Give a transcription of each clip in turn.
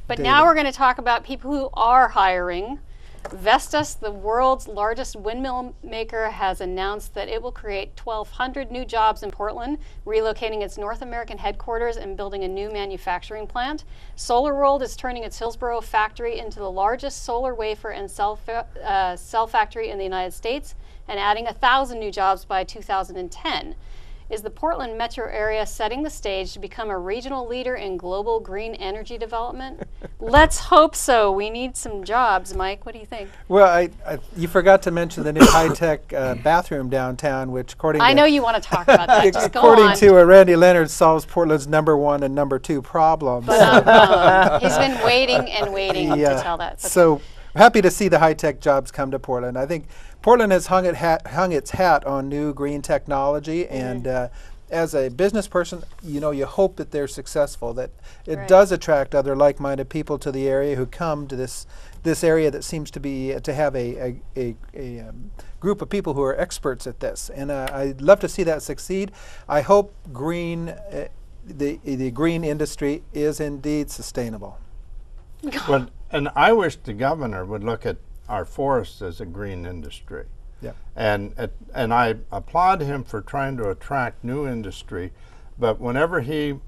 But data. now we're going to talk about people who are hiring. Vestas, the world's largest windmill maker, has announced that it will create 1,200 new jobs in Portland, relocating its North American headquarters and building a new manufacturing plant. SolarWorld is turning its Hillsboro factory into the largest solar wafer and cell factory in the United States and adding 1,000 new jobs by 2010. Is the Portland metro area setting the stage to become a regional leader in global green energy development? Let's hope so. We need some jobs. Mike, what do you think? Well, you forgot to mention the new high-tech bathroom downtown, which according I to know you want to talk about that. Just go according on. to Randy Leonard, solves Portland's #1 and #2 problems. But he's been waiting and waiting to tell that. Okay. So happy to see the high-tech jobs come to Portland. I think Portland has hung its hat on new green technology, and as a business person, you hope that they're successful, that it does attract other like-minded people to the area who come to this area that seems to have a group of people who are experts at this. And I'd love to see that succeed. I hope the green industry is indeed sustainable. Well, and I wish the governor would look at our forests as a green industry. Yeah. And I applaud him for trying to attract new industry, but whenever he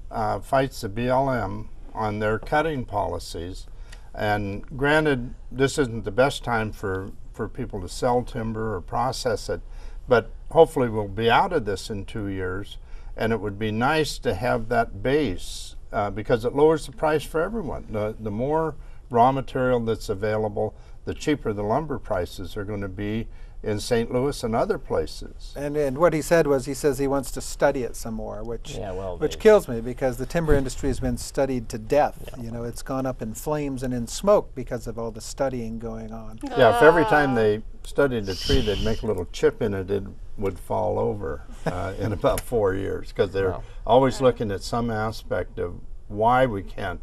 fights the BLM on their cutting policies, and granted this isn't the best time for people to sell timber or process it, but hopefully we'll be out of this in 2 years, and it would be nice to have that base because it lowers the price for everyone. The more raw material that's available, the cheaper the lumber prices are going to be in St. Louis and other places. And what he said was, he says he wants to study it some more, which kills me because the timber industry has been studied to death. Yeah. It's gone up in flames and in smoke because of all the studying going on. Yeah, if every time they studied a tree they'd make a little chip in it, it would fall over in about 4 years because they're always looking at some aspect of why we can't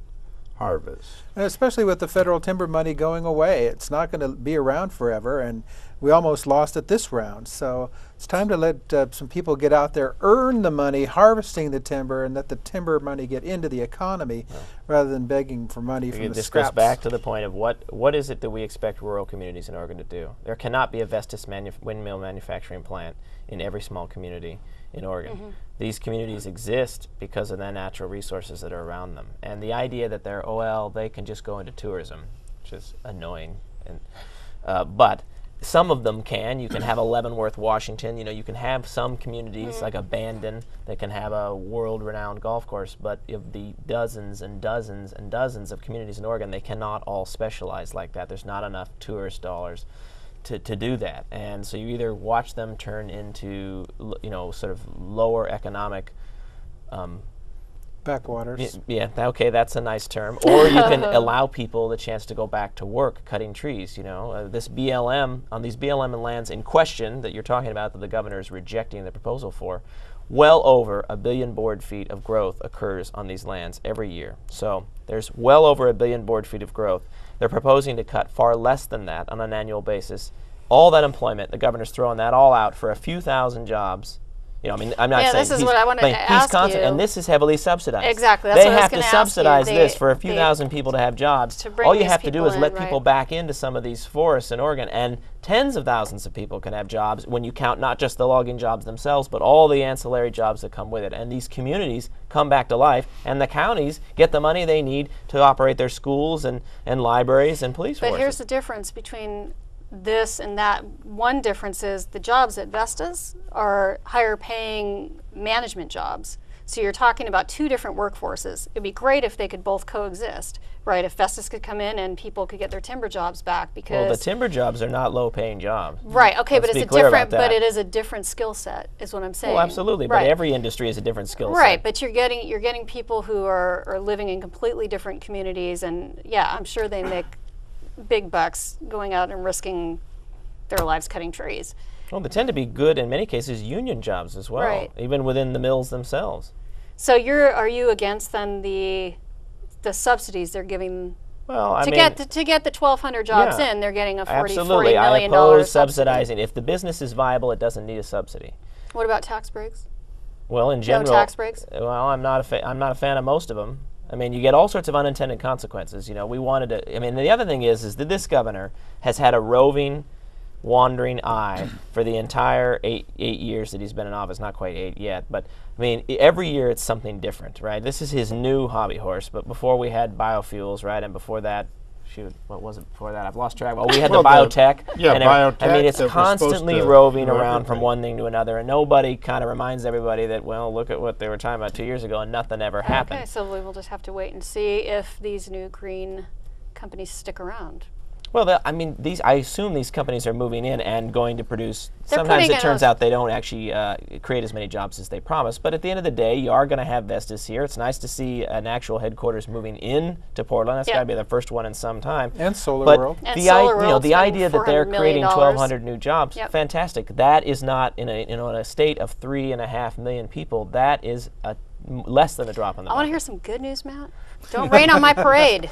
harvest. And especially with the federal timber money going away, it's not going to be around forever, and we almost lost it this round. So it's time to let some people get out there, earn the money, harvesting the timber, and let the timber money get into the economy rather than begging for money from the This scraps. goes back to the point of what is it that we expect rural communities in Oregon to do? There cannot be a Vestas windmill manufacturing plant in every small community in Oregon. Mm-hmm. These communities exist because of the natural resources that are around them. And the idea that they can just go into tourism, which is annoying. And but some of them can. You can have Leavenworth, Washington. You can have some communities like Abandon that can have a world-renowned golf course. But of the dozens and dozens and dozens of communities in Oregon, they cannot all specialize like that. There's not enough tourist dollars to do that, and so you either watch them turn into sort of lower economic backwaters. Yeah, okay, that's a nice term. Or you can allow people the chance to go back to work cutting trees. This BLM on these BLM lands in question that you're talking about that the governor is rejecting the proposal for. Well over 1 billion board feet of growth occurs on these lands every year. So there's well over 1 billion board feet of growth. They're proposing to cut far less than that on an annual basis. All that employment, the governor's throwing that all out for a few thousand jobs. I'm not saying this is what I wanted to ask you. And this is heavily subsidized. Exactly. That's they what I was have to gonna subsidize ask you. this for a few thousand people to have jobs. All you have to do is let people back into some of these forests in Oregon, and tens of thousands of people can have jobs when you count not just the logging jobs themselves, but all the ancillary jobs that come with it. And these communities come back to life, and the counties get the money they need to operate their schools and libraries and police forces. But here's the difference between this and that. One difference is the jobs at Vestas are higher paying management jobs. So you're talking about two different workforces. It'd be great if they could both coexist, right? If Vestas could come in and people could get their timber jobs back, because the timber jobs are not low paying jobs. Right, okay, but it is a different skill set, is what I'm saying. Well, absolutely, but every industry is a different skill set. Right, but you're getting people who are living in completely different communities, and yeah, I'm sure they make big bucks going out and risking their lives cutting trees. Well, they tend to be good, in many cases, union jobs as well, even within the mills themselves. So are you against then the subsidies they're giving? Well, to get the 1,200 jobs in, they're getting a $40 million I oppose subsidizing. If the business is viable, it doesn't need a subsidy. What about tax breaks? Well, in general, no tax breaks. Well, I'm not a fan of most of them. I mean, you get all sorts of unintended consequences. You know, we wanted to. I mean, the other thing is that this governor has had a roving, wandering eye for the entire eight years that he's been in office. Not quite 8 yet, but I mean, every year it's something different, right? This is his new hobby horse. But before we had biofuels, right, and before that. Shoot, what was it before that? I've lost track. Well, we had the biotech. Biotech. I mean, it's constantly roving around from one thing to another, and nobody kind of reminds everybody that, well, look at what they were talking about 2 years ago, and nothing ever happened. Okay, so we will just have to wait and see if these new green companies stick around. Well, I mean, I assume these companies are moving in and going to produce. They're Sometimes putting it turns out they don't actually create as many jobs as they promise. But at the end of the day, you are going to have Vestas here. It's nice to see an actual headquarters moving in to Portland. That's got to be the first one in some time. And Solar but World. And Solar World, the idea that they're creating $400 million. 1,200 new jobs, fantastic. That is not in a state of 3.5 million people. That is less than a drop in the bucket. I want to hear some good news, Matt. Don't rain on my parade.